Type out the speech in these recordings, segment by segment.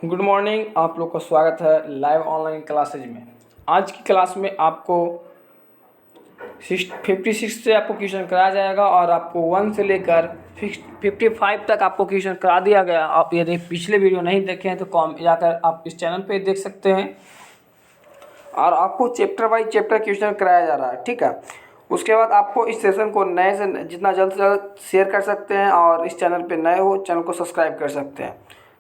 Good morning. आप लोग का स्वागत है लाइव ऑनलाइन क्लासेज में। आज की क्लास में आपको 56 से आपको क्वेश्चन कराया जाएगा और आपको 1 से लेकर 55 तक आपको क्वेश्चन करा दिया गया। आप यदि पिछले वीडियो नहीं देखे हैं तो कॉम जाकर आप इस चैनल पे देख सकते हैं और आपको चैप्टर बाई चैप्टर क्वेश्चन कराया जा रहा है, ठीक है। उसके बाद आपको इस सेशन को नए से जितना जल्द से जल्द शेयर कर सकते हैं और इस चैनल पे नए हो चैनल को सब्सक्राइब कर सकते हैं।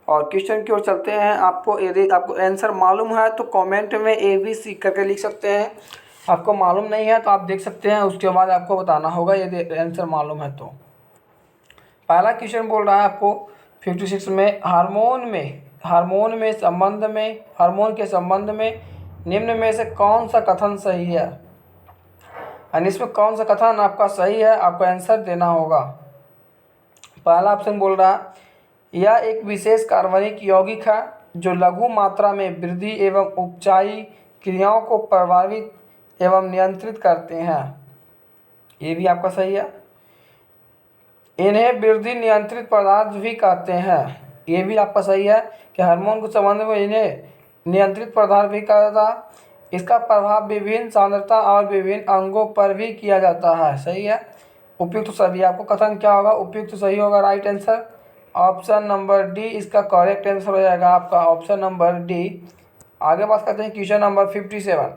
और क्वेश्चन की ओर चलते हैं। आपको यदि आपको आंसर मालूम है तो कमेंट में ABC करके लिख सकते हैं। आपको मालूम नहीं है तो आप देख सकते हैं, उसके बाद आपको बताना होगा यदि आंसर मालूम है तो। पहला क्वेश्चन बोल रहा है आपको 56 में हार्मोन के संबंध में निम्न में से कौन सा कथन सही है। यानी इसमें कौन सा कथन आपका सही है, आपको आंसर देना होगा। पहला ऑप्शन बोल रहा है यह एक विशेष कार्बनिक यौगिक है जो लघु मात्रा में वृद्धि एवं उपचायी क्रियाओं को प्रभावित एवं नियंत्रित करते हैं। ये भी आपका सही है। इन्हें वृद्धि नियंत्रित पदार्थ भी कहते हैं। ये भी आपका सही है कि हार्मोन के संबंध में इन्हें नियंत्रित पदार्थ भी कहा जाता है। इसका प्रभाव विभिन्न सांद्रता और विभिन्न अंगों पर भी किया जाता है। सही है। उपयुक्त तो सभी। आपको कथन क्या होगा, उपयुक्त सही होगा, right answer option number D इसका करेक्ट आंसर हो जाएगा आपका, ऑप्शन नंबर डी। आगे बात करते हैं क्वेश्चन नंबर 57।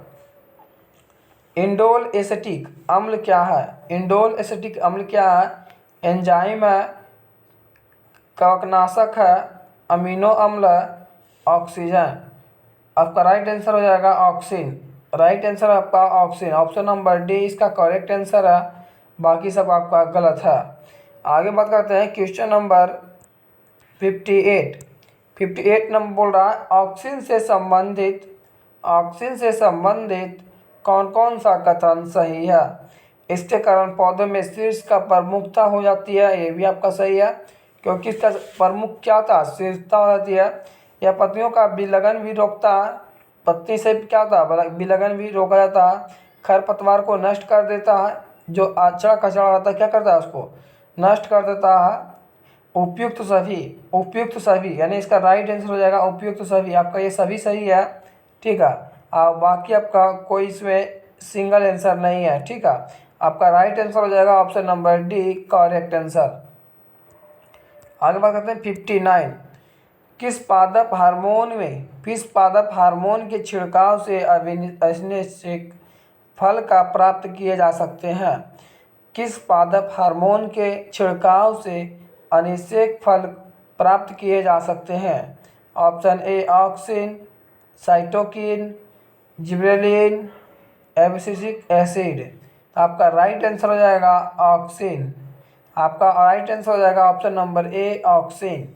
इंडोल एसेटिक अम्ल क्या है। इंडोल एसेटिक अम्ल क्या है। एंजाइम है, कवकनाशक है, अमीनो अम्ल है, ऑक्सीजन। आपका राइट आंसर हो जाएगा ऑक्सीजन। राइट आंसर आपका ऑक्सीजन, ऑप्शन नंबर डी इसका करेक्ट आंसर है। बाकी सब आपका गलत है। आगे बात करते हैं क्वेश्चन नंबर 58 नंबर बोल रहा है ऑक्सीजन से संबंधित कौन कौन सा कथन सही है। इसके कारण पौधों में शीर्ष का प्रमुखता हो जाती है। ये भी आपका सही है, क्योंकि इसका प्रमुख क्या था, शीर्षता हो जाती है। यह पत्तियों का विलगन भी रोकता है। पत्ती से क्या होता है, विलगन भी रोका जाता है। खरपतवार को नष्ट कर देता है। जो अचड़ा कचड़ा रहता है क्या करता है, उसको नष्ट कर देता है। उपयुक्त सभी यानी इसका राइट आंसर हो जाएगा उपयुक्त सभी। आपका ये सभी सही है, ठीक है। और बाकी आपका कोई इसमें सिंगल आंसर नहीं है, ठीक है। आपका राइट आंसर हो जाएगा option number D correct answer. आगे बात करते हैं 59। किस पादप हार्मोन के छिड़काव से अनिषेक फल का प्राप्त किए जा सकते हैं। किस पादप हार्मोन के छिड़काव से अनिषेक फल प्राप्त किए जा सकते हैं। Option A auxin, cytokine, gibberellin, abscisic acid. आपका राइट आंसर हो जाएगा ऑक्सिन। आपका राइट आंसर हो जाएगा ऑप्शन नंबर ए ऑक्सिन।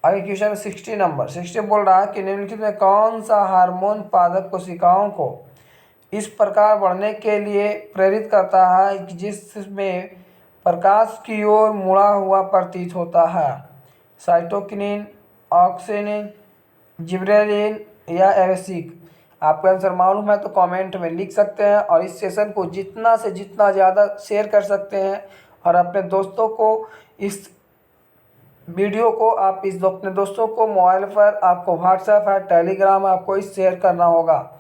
आगे क्वेश्चन 60 बोल रहा है कि निम्नलिखित में कौन सा हार्मोन पादप कोशिकाओं को इस प्रकार बढ़ने के लिए प्रेरित करता है कि जिसमें प्रकाश की ओर मुड़ा हुआ प्रतीत होता है। साइटोकिनिन, ऑक्सिन, जिब्रेलिन या एब्सिसिक। आपका आंसर मालूम है तो कमेंट में लिख सकते हैं और इस सेशन को जितना से जितना ज़्यादा शेयर कर सकते हैं और अपने दोस्तों को इस वीडियो को आप अपने दोस्तों को मोबाइल पर आपको व्हाट्सएप है, टेलीग्राम आपको इस शेयर करना होगा।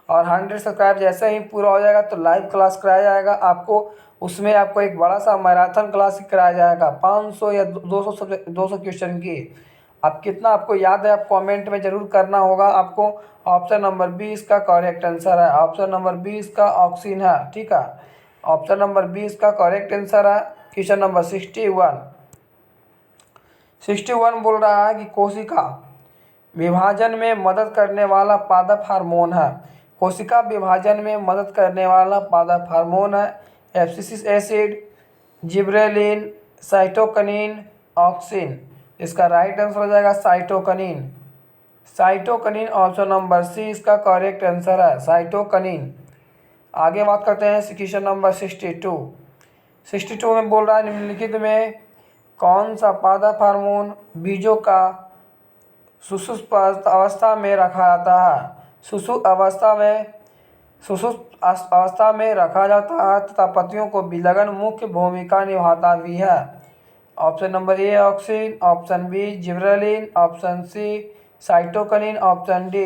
और 100 सब्सक्राइब जैसे ही पूरा हो जाएगा तो लाइव क्लास कराया जाएगा आपको। उसमें आपको एक बड़ा सा मैराथन क्लास कराया जाएगा 500 या 200 क्वेश्चन की। अब कितना आपको याद है आप कमेंट में ज़रूर करना होगा आपको। ऑप्शन नंबर बी इसका करेक्ट आंसर है। ऑप्शन नंबर बी इसका ऑक्सीजन है, ठीक है। ऑप्शन नंबर बी इसका करेक्ट आंसर है। क्वेश्चन नंबर 61 बोल रहा है कि कोशिका विभाजन में मदद करने वाला पादप हार्मोन है। कोशिका विभाजन में मदद करने वाला पादप हार्मोन है abscisic acid, gibberellin, cytokinin, auxin. इसका राइट आंसर हो जाएगा साइटोकिनिन। ऑप्शन नंबर सी इसका करेक्ट आंसर है, साइटोकिनिन। आगे बात करते हैं क्वेश्चन नंबर 62 में बोल रहा है निम्नलिखित में कौन सा पादप हार्मोन बीजों का सुषुप्त अवस्था में रखा जाता है। सुषुप्त अवस्था में रखा जाता है तथा पत्तियों को विलगन मुख्य भूमिका निभाता भी है। Option number A auxin, option B gibberellin, option C cytokinin, option D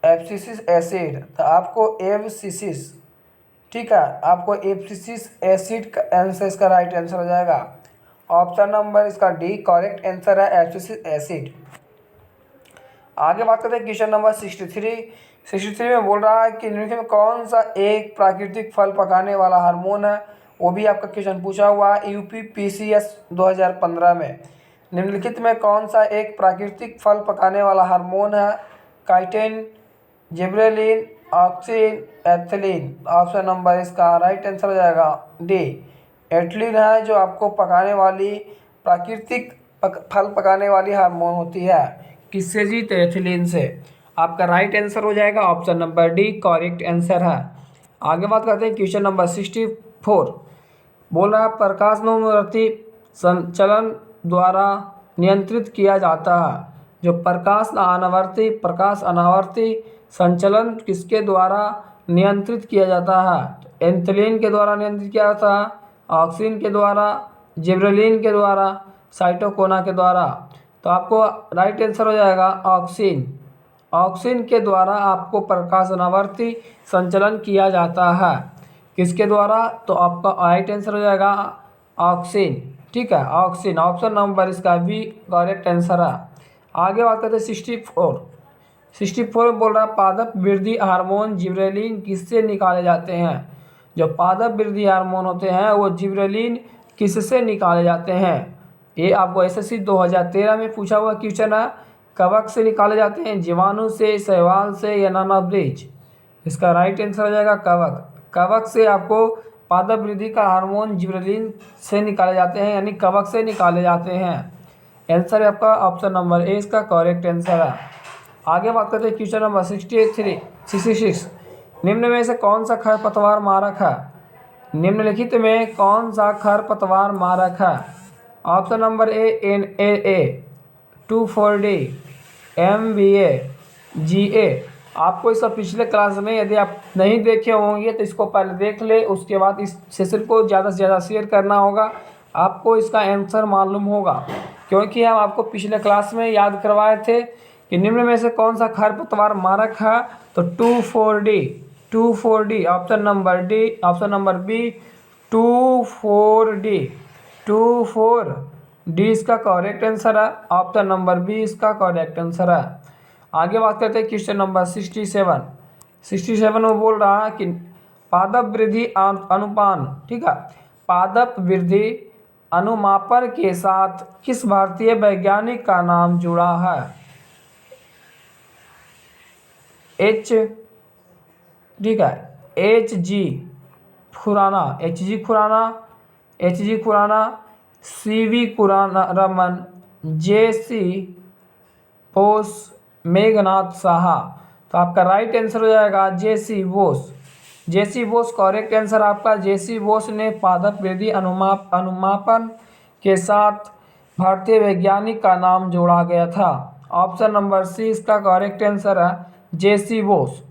abscisic acid. तो आपको एब्सिसिस, ठीक है, आपको एब्सिसिक एसिड का आंसर, इसका राइट आंसर हो जाएगा। ऑप्शन नंबर इसका डी करेक्ट आंसर है, एब्सिसिक एसिड। आगे बात करते हैं क्वेश्चन नंबर 63 में बोल रहा है कि निम्नलिखित में कौन सा एक प्राकृतिक फल पकाने वाला हार्मोन है। वो भी आपका क्वेश्चन पूछा हुआ है UPPCS 2015 में। निम्नलिखित में कौन सा एक प्राकृतिक फल पकाने वाला हार्मोन है। Chitin, gibberellin, auxin, ethylene. Option number इसका राइट आंसर हो जाएगा डी एथिलीन है, जो आपको पकाने वाली प्राकृतिक फल पकाने वाली हार्मोन होती है। किससे जी? तो एथिलीन से। आपका राइट आंसर हो जाएगा option number D correct answer है। आगे बात करते हैं क्वेश्चन नंबर 64। बोल रहा है प्रकाश अनुवर्ती संचलन द्वारा नियंत्रित किया जाता है। जो प्रकाश अनावर्ती संचलन किसके द्वारा नियंत्रित किया जाता है। एथिलीन के द्वारा नियंत्रित किया जाता है, ऑक्सिन के द्वारा, जिब्रेलिन के द्वारा, साइटोकिनिन के द्वारा। तो आपको राइट आंसर हो जाएगा ऑक्सिन। ऑक्सिन के द्वारा आपको प्रकाश अनावर्ती संचलन किया जाता है। किसके द्वारा? तो आपका राइट आंसर हो जाएगा ऑक्सिन। ठीक है, ऑक्सिन। ऑप्शन नंबर इसका बी करेक्ट आंसर है। आगे बात करते हैं 64 में बोल रहा है पादप वृद्धि हार्मोन जिब्रेलिन किससे निकाले जाते हैं। जो पादप वृद्धि हार्मोन होते हैं वो जिब्रेलिन किससे निकाले जाते हैं। ये आपको SSC 2013 में पूछा हुआ क्वेश्चन है। कवक से निकाले जाते हैं, जीवाणु से, शैवाल से या नानावृक्ष। इसका राइट आंसर हो जाएगा कवक। कवक से आपको पादप वृद्धि का हार्मोन जिब्रेलिन से निकाले जाते हैं, यानी कवक से निकाले जाते हैं। आंसर है आपका ऑप्शन नंबर ए इसका करेक्ट आंसर है। आगे बात करते हैं क्वेश्चन नंबर 66। निम्न में से कौन सा खरपतवार मारक है। निम्नलिखित में कौन सा खरपतवार मारक है। ऑप्शन नंबर ए NAA, 2,4-D, MBA, GA। आपको इसका पिछले क्लास में यदि आप नहीं देखे होंगे तो इसको पहले देख ले, उसके बाद इस सेशन को ज़्यादा से ज़्यादा शेयर करना होगा। आपको इसका आंसर मालूम होगा, क्योंकि हम आपको पिछले क्लास में याद करवाए थे कि निम्न में से कौन सा खरपतवार मारक है। तो 2,4-D option number B 2,4-D इसका करेक्ट आंसर है। ऑप्शन नंबर बी इसका करेक्ट आंसर है। आगे बात करते हैं क्वेश्चन नंबर 67 में बोल रहा है कि पादप वृद्धि अनुपान, ठीक है, पादप वृद्धि अनुमापन के साथ किस भारतीय वैज्ञानिक का नाम जुड़ा है। ठीक है, H G Khurana, CV Raman, JC Bose, Meghnath Saha. तो आपका राइट आंसर हो जाएगा JC बोस करेक्ट आंसर आपका। JC बोस ने पादप वृद्धि अनुमापन के साथ भारतीय वैज्ञानिक का नाम जोड़ा गया था। ऑप्शन नंबर सी इसका करेक्ट आंसर है JC बोस।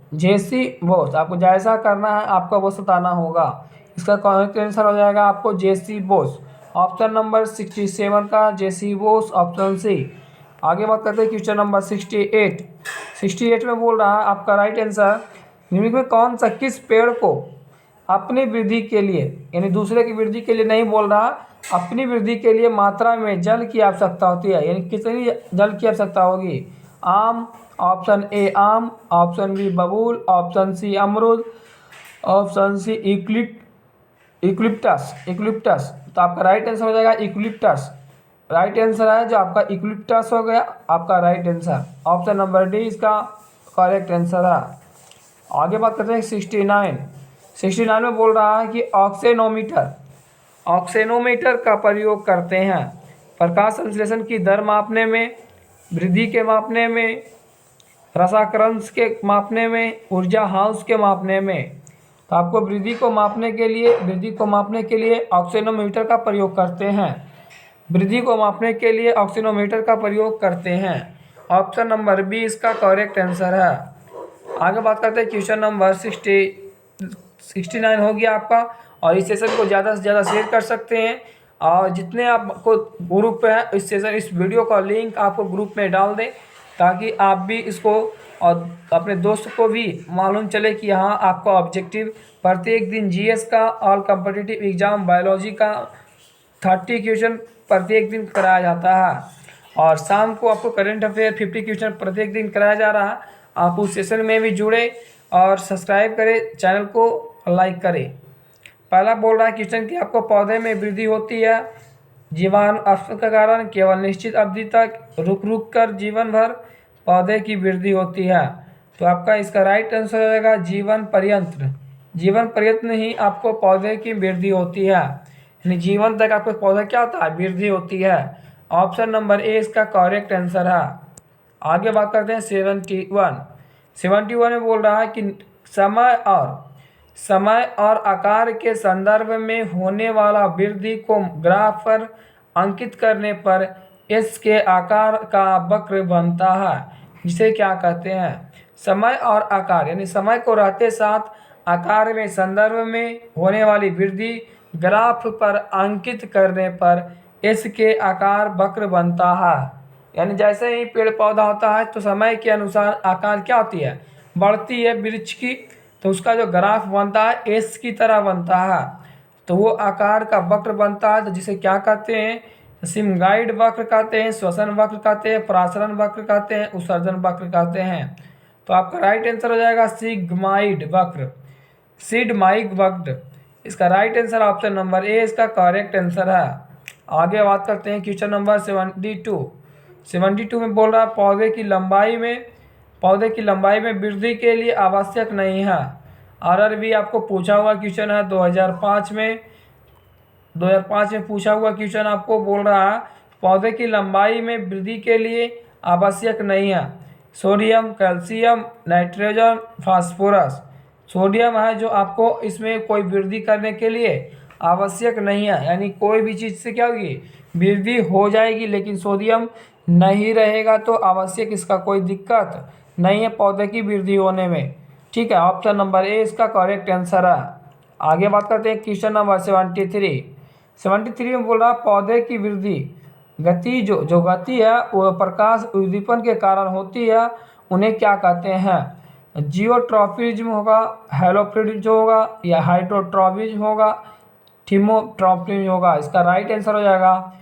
आपको जैसा करना है आपको वो बताना होगा। इसका करेक्ट आंसर हो जाएगा आपको JC बोस। ऑप्शन नंबर 67 का JC बोस ऑप्शन सी। आगे बात करते हैं क्वेश्चन नंबर 68 में बोल रहा है आपका राइट आंसर निम्नलिखित में कौन सा किस पेड़ को अपनी वृद्धि के लिए, यानी दूसरे की वृद्धि के लिए नहीं बोल रहा, अपनी वृद्धि के लिए मात्रा में जल की आवश्यकता होती है, यानी कितनी जल की आवश्यकता होगी। आम, ऑप्शन ए आम, ऑप्शन बी बबूल, ऑप्शन सी अमरूद, ऑप्शन सी इक्लिप्टस। तो आपका राइट आंसर हो जाएगा इक्लिप्टस। राइट आंसर है जो आपका इक्लिप्टस हो गया आपका right answer. Option number D इसका करेक्ट आंसर है। आगे बात करते हैं 69 में बोल रहा है कि ऑक्सेनोमीटर का प्रयोग करते हैं प्रकाश संश्लेषण की दर मापने में, वृद्धि के मापने में, रसाकरंश के मापने में, ऊर्जा हाउस के मापने में। तो आपको वृद्धि को मापने के लिए ऑक्सेनोमीटर का प्रयोग करते हैं। वृद्धि को मापने के लिए ऑक्सीनोमीटर का प्रयोग करते हैं। ऑप्शन नंबर बी इसका करेक्ट आंसर है। आगे बात करते हैं क्वेश्चन नंबर 69 हो गया आपका। और इस सेशन को ज़्यादा से ज़्यादा शेयर कर सकते हैं। और जितने आपको ग्रुप पे हैं इस सेशन इस वीडियो का लिंक आपको ग्रुप में डाल दें, ताकि आप भी इसको और अपने दोस्त को भी मालूम चले कि हाँ आपका ऑब्जेक्टिव प्रत्येक दिन जीएस का ऑल कॉम्पिटिटिव एग्जाम बायोलॉजी का 30 क्वेश्चन प्रत्येक दिन कराया जाता है, और शाम को आपको करंट अफेयर 50 क्वेश्चन प्रत्येक दिन कराया जा रहा है। आप उस सेशन में भी जुड़े और सब्सक्राइब करें, चैनल को लाइक करें। पहला बोल रहा है क्वेश्चन कि आपको पौधे में वृद्धि होती है जीवाणु अवशोषण के कारण केवल निश्चित अवधि तक, रुक रुक कर जीवन भर पौधे की वृद्धि होती है। तो आपका इसका राइट आंसर हो जाएगा जीवन पर्यंत। जीवन पर्यंत ही आपको पौधे की वृद्धि होती है, यानी जीवन तक आपको पौधा क्या होता है, वृद्धि होती है। ऑप्शन नंबर ए इसका करेक्ट आंसर है। आगे बात करते हैं 71 में बोल रहा है कि समय और आकार के संदर्भ में होने वाला वृद्धि को ग्राफ पर अंकित करने पर एस के आकार का वक्र बनता है, जिसे क्या कहते हैं, समय और आकार, यानी समय को रहते साथ आकार में संदर्भ में होने वाली वृद्धि ग्राफ पर अंकित करने पर एस के आकार वक्र बनता है। यानी जैसे ही पेड़ पौधा होता है तो समय के अनुसार आकार क्या होती है, बढ़ती है वृक्ष की, तो उसका जो ग्राफ बनता है एस की तरह बनता है, तो वो आकार का वक्र बनता है। तो जिसे क्या कहते हैं, सिमगाइड वक्र कहते हैं, श्वसन वक्र कहते हैं, परासरण वक्र कहते हैं, उत्सर्जन वक्र कहते हैं। तो आपका राइट आंसर हो जाएगा सिग्माइड वक्र, सिडमाइड वक्र। इसका राइट आंसर ऑप्शन नंबर ए इसका करेक्ट आंसर है। आगे बात करते हैं क्वेश्चन नंबर 72 में बोल रहा है पौधे की लंबाई में वृद्धि के लिए आवश्यक नहीं है। आरआरबी आपको पूछा हुआ क्वेश्चन है 2005 में पूछा हुआ क्वेश्चन आपको बोल रहा है पौधे की लंबाई में वृद्धि के लिए आवश्यक नहीं है sodium, calcium, nitrogen, phosphorus. Sodium है जो आपको इसमें कोई वृद्धि करने के लिए आवश्यक नहीं है, यानी कोई भी चीज़ से क्या होगी, वृद्धि हो जाएगी, लेकिन सोडियम नहीं रहेगा तो आवश्यक इसका कोई दिक्कत नहीं है पौधे की वृद्धि होने में। ठीक है, ऑप्शन नंबर ए इसका करेक्ट आंसर है। आगे बात करते हैं क्वेश्चन नंबर 73 में बोल रहा है पौधे की वृद्धि गति जो गति है वो प्रकाश उद्दीपन के कारण होती है, उन्हें क्या कहते हैं, जियोट्रॉपिज्म होगा, हेलोफ्रिज्म होगा, या हाइड्रोट्रॉपिज्म होगा, थीमोट्रॉपिज्म होगा। इसका राइट आंसर हो जाएगा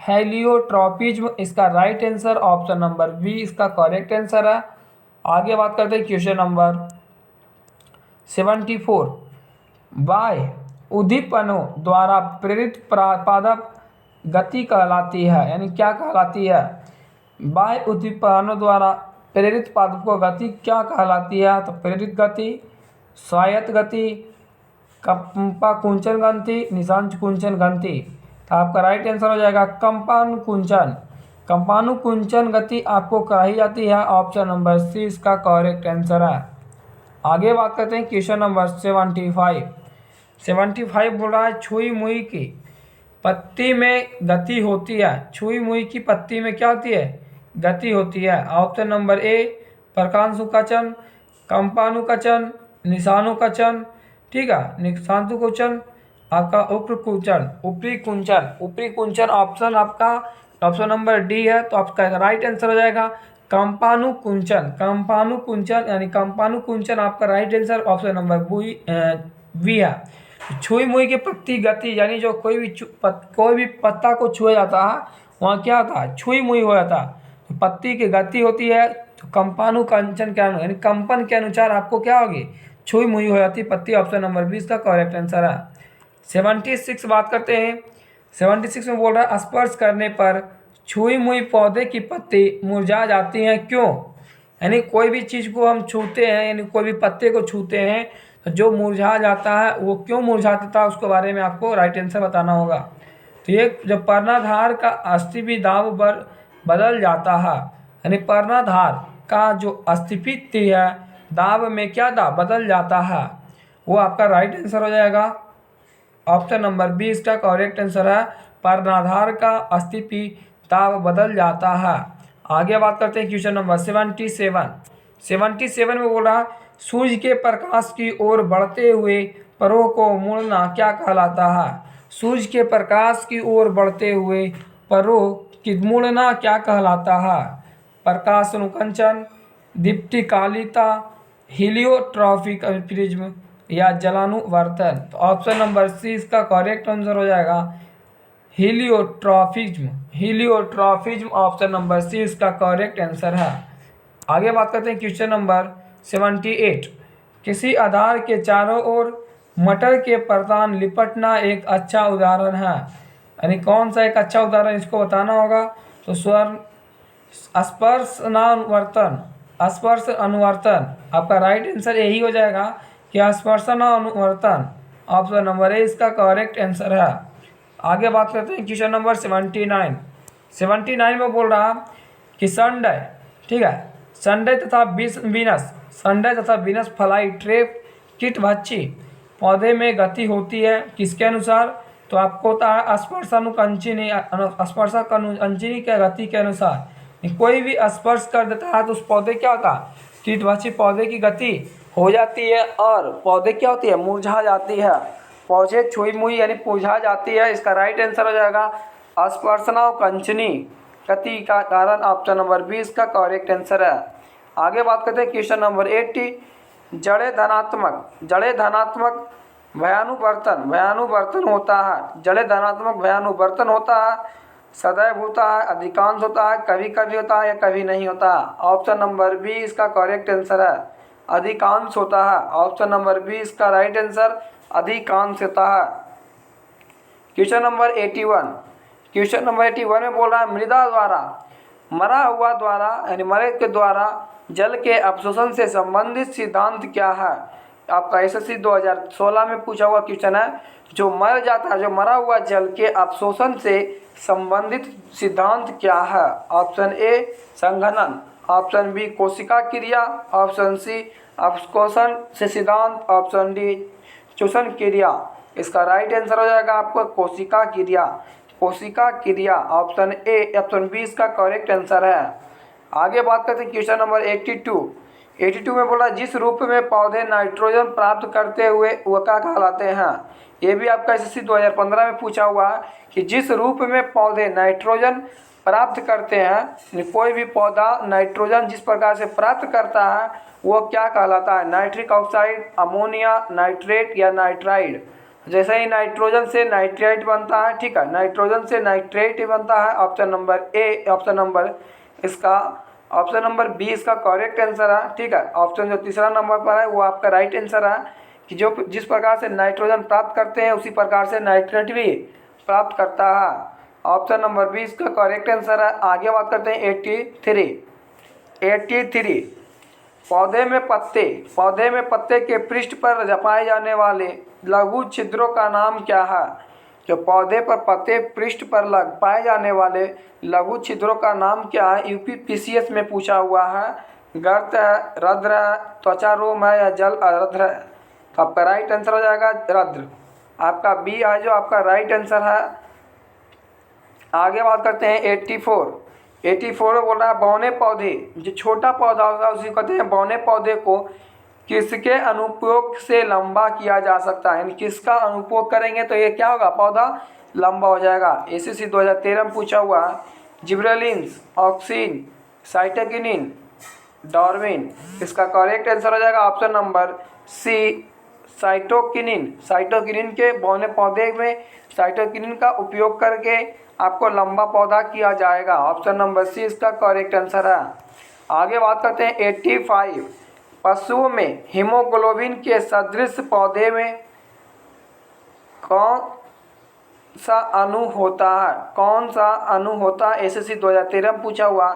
हेलियोट्रॉपिज्म इसका right answer option number B इसका करेक्ट आंसर है। आगे बात करते हैं क्वेश्चन नंबर 74 बाह्य उद्दीपनों द्वारा प्रेरित पादप गति कहलाती है, यानी क्या कहलाती है, बाह्य उद्दीपनों द्वारा प्रेरित पादप गति क्या कहलाती है, तो प्रेरित गति, स्वायत्त गति, कंपाकुंचन गति, निशांकुंचन गति। तो आपका राइट आंसर हो जाएगा कंपानुकुंचन गति आपको कराई जाती है, ऑप्शन नंबर सी इसका करेक्ट आंसर है। आगे बात करते हैं क्वेश्चन नंबर 75 बोल रहा है छुई मुई की पत्ती में गति होती है। छुई मुई की पत्ती में क्या होती है, गति होती है। ऑप्शन नंबर ए प्रकाशुकचन, कंपानुकचन, निशानुकचन, ठीक है, निशांतुकुचन, आपका ऊपरी कुंचन ऑप्शन आपका ऑप्शन नंबर डी है, तो आपका राइट आंसर हो जाएगा कंपानुकुंचन, यानी कंपानुकुंचन आपका right answer option number B है। छुई मुई की पत्ती गति, यानी जो कोई भी पत्ता को छुआ जाता है वहाँ क्या होता है, छुई मुई हो जाता है, तो पत्ती की गति होती है, तो कंपानुकुंचन क्या यानी कंपन के अनुसार आपको क्या होगी, छुई मुई हो जाती पत्ती, ऑप्शन नंबर 20 का करेक्ट आंसर है। 76 बात करते हैं। 76 में बोल रहा है स्पर्श करने पर छुई मुई पौधे की पत्ती मुरझा जाती हैं क्यों, यानी कोई भी चीज़ को हम छूते हैं, यानी कोई भी पत्ते को छूते हैं तो जो मुरझा जाता है वो क्यों मुरझा जाता है, उसके बारे में आपको राइट आंसर बताना होगा। तो ये जब पर्णाधार का अस्तित्व दाब पर बदल जाता है, यानी पर्णाधार का जो अस्तित्व है दाब में क्या दाब बदल जाता है, वो आपका राइट आंसर हो जाएगा, ऑप्शन नंबर बी इसका करेक्ट आंसर है, पर्णाधार का अस्तित्व दाब बदल जाता है। आगे बात करते हैं क्वेश्चन नंबर 77 में बोल रहा सूर्य के प्रकाश की ओर बढ़ते हुए परों को मुड़ना क्या कहलाता है? सूर्य के प्रकाश की ओर बढ़ते हुए परों की मुड़ना क्या कहलाता है? प्रकाश अनुकंचन, दीप्तिकालिता, हीलियोट्रॉपिक प्रिज्म या जलानुवर्तन। तो ऑप्शन नंबर सी इसका करेक्ट आंसर हो जाएगा हीलियोट्रॉफिज्म। हीलियोट्रॉफिज्म ऑप्शन नंबर सी इसका करेक्ट आंसर है। आगे बात करते हैं क्वेश्चन नंबर 78। किसी आधार के चारों ओर मटर के परतान लिपटना एक अच्छा उदाहरण है। यानी कौन सा एक अच्छा उदाहरण इसको बताना होगा। तो स्वर्ण स्पर्शनानुवर्तन, स्पर्श अनुवर्तन आपका राइट आंसर यही हो जाएगा कि स्पर्शनानुवर्तन। ऑप्शन नंबर ए इसका करेक्ट आंसर है। आगे बात करते हैं क्वेश्चन नंबर 79। 79 में बोल रहा कि संडे, ठीक है, संडे तथा वीनस फ्लाई ट्रेप कीटभक्षी पौधे में गति होती है किसके अनुसार? तो आपको होता है स्पर्शानुकंचनी के गति के अनुसार। कोई भी स्पर्श कर देता है तो उस पौधे क्या होता है? कीटभक्षी पौधे की गति हो जाती है और पौधे क्या होती है? मुरझा जाती है। पौधे छुई मुई यानी मुरझा जाती है। इसका राइट आंसर हो जाएगा स्पर्शनानुकंचनी गति का कारण ऑप्शन नंबर 20 का करेक्ट आंसर है। आगे बात करते हैं क्वेश्चन नंबर 80। जड़े धनात्मक भयानुवर्तन होता है। जड़े धनात्मक भयानुवर्तन होता है, सदैव होता है, अधिकांश होता है, कभी कभी होता है या कभी नहीं होता। ऑप्शन नंबर बी इसका करेक्ट आंसर है, अधिकांश होता है। ऑप्शन नंबर बी इसका राइट आंसर अधिकांश होता है। क्वेश्चन नंबर 81 में बोल रहा है मृदा द्वारा मरा हुआ द्वारा यानी मरे के द्वारा जल के अवशोषण से संबंधित सिद्धांत क्या है? आपका एसएससी 2016 में पूछा हुआ क्वेश्चन है। जो मर जाता है, जो मरा हुआ जल के अवशोषण से संबंधित सिद्धांत क्या है? ऑप्शन ए संघनन, ऑप्शन बी कोशिका क्रिया, ऑप्शन सी अवशोषण से सिद्धांत, ऑप्शन डी चूषण क्रिया। इसका राइट आंसर हो जाएगा आपको कोशिका क्रिया। कोशिका क्रिया ऑप्शन ए, ऑप्शन बी इसका करेक्ट आंसर है। आगे बात करते हैं क्वेश्चन नंबर 82 में बोला जिस रूप में पौधे नाइट्रोजन प्राप्त करते हुए वह क्या कहलाते हैं? ये भी आपका एसएससी 2015 में पूछा हुआ है कि जिस रूप में पौधे नाइट्रोजन प्राप्त करते हैं, कोई भी पौधा नाइट्रोजन जिस प्रकार से प्राप्त करता है वो क्या कहलाता है? नाइट्रिक ऑक्साइड, अमोनिया, नाइट्रेट या नाइट्राइड। जैसे ही नाइट्रोजन से नाइट्रेट बनता है, ठीक है, नाइट्रोजन से नाइट्रेट बनता है। Option number A, option number B इसका करेक्ट आंसर है। ठीक है, ऑप्शन जो तीसरा नंबर पर है वो आपका राइट आंसर है कि जो जिस प्रकार से नाइट्रोजन प्राप्त करते हैं उसी प्रकार से नाइट्रेट भी प्राप्त करता है। ऑप्शन नंबर बी इसका करेक्ट आंसर है। आगे बात करते हैं 83। पौधे में पत्ते के पृष्ठ पर पाए जाने वाले लघु छिद्रों का नाम क्या है? जो पौधे पर पत्ते पृष्ठ पर पाए जाने वाले लघु छिद्रों का नाम क्या है? यूपीपीसीएस में पूछा हुआ है। गर्त है, रद्र है, त्वचा रोम है या जल रद्र है? तो आपका राइट आंसर हो जाएगा रद्र। आपका बी है जो आपका राइट आंसर है। आगे बात करते हैं 84 में बोल रहा है बौने पौधे, जो छोटा पौधा होगा उसी को कहते हैं बौने पौधे को किसके अनुपयोग से लंबा किया जा सकता है? यानी किसका अनुपयोग करेंगे तो ये क्या होगा? पौधा लंबा हो जाएगा। एसएससी 2013 में पूछा हुआ जिब्रेलिन्स, ऑक्सिन, साइटोकिनिन, डार्विन। इसका करेक्ट आंसर हो जाएगा ऑप्शन नंबर सी साइटोकिनिन के बौने पौधे में साइटोकिनिन का उपयोग करके आपको लंबा पौधा किया जाएगा। ऑप्शन नंबर सी इसका करेक्ट आंसर है। आगे बात करते हैं 85। पशुओं में हीमोग्लोबिन के सदृश पौधे में कौन सा अणु होता है? एसएससी 2013 में पूछा हुआ।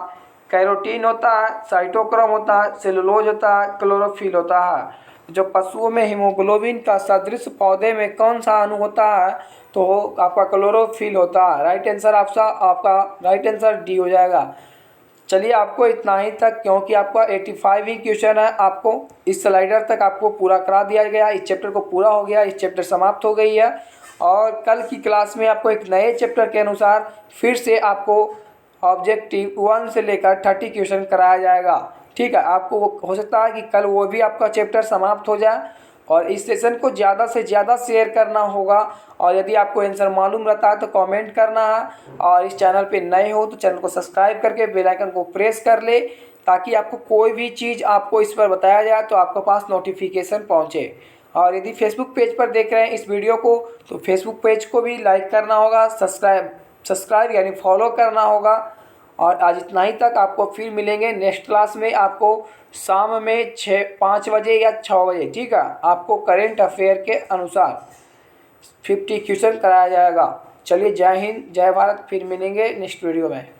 कैरोटीन होता है, साइटोक्रोम होता है, सेलुलोज होता है, क्लोरोफिल होता है। जो पशुओं में हीमोग्लोबिन का सदृश पौधे में कौन सा अणु होता है? तो आपका क्लोरोफिल होता है। राइट आंसर आपका राइट आंसर डी हो जाएगा। चलिए आपको इतना ही तक, क्योंकि आपका 85 ही क्वेश्चन है। आपको इस स्लाइडर तक आपको पूरा करा दिया गया। इस चैप्टर को पूरा हो गया, इस चैप्टर समाप्त हो गई है। और कल की क्लास में आपको एक नए चैप्टर के अनुसार फिर से आपको ऑब्जेक्टिव 1 से लेकर 30 क्वेश्चन कराया जाएगा। ठीक है, आपको हो सकता है कि कल वो भी आपका चैप्टर समाप्त हो जाए, और इस सेशन को ज़्यादा से ज़्यादा शेयर करना होगा। और यदि आपको आंसर मालूम रहता है तो कमेंट करना है, और इस चैनल पे नए हो तो चैनल को सब्सक्राइब करके बेल आइकन को प्रेस कर ले, ताकि आपको कोई भी चीज़ आपको इस पर बताया जाए तो आपके पास नोटिफिकेशन पहुँचे। और यदि फेसबुक पेज पर देख रहे हैं इस वीडियो को तो फेसबुक पेज को भी लाइक करना होगा, सब्सक्राइब यानी फॉलो करना होगा। और आज इतना ही तक, आपको फिर मिलेंगे नेक्स्ट क्लास में, आपको शाम में 5 बजे या 6 बजे, ठीक है। आपको करेंट अफेयर के अनुसार 50 क्वेश्चन कराया जाएगा। चलिए, जय हिंद, जय भारत, फिर मिलेंगे नेक्स्ट वीडियो में।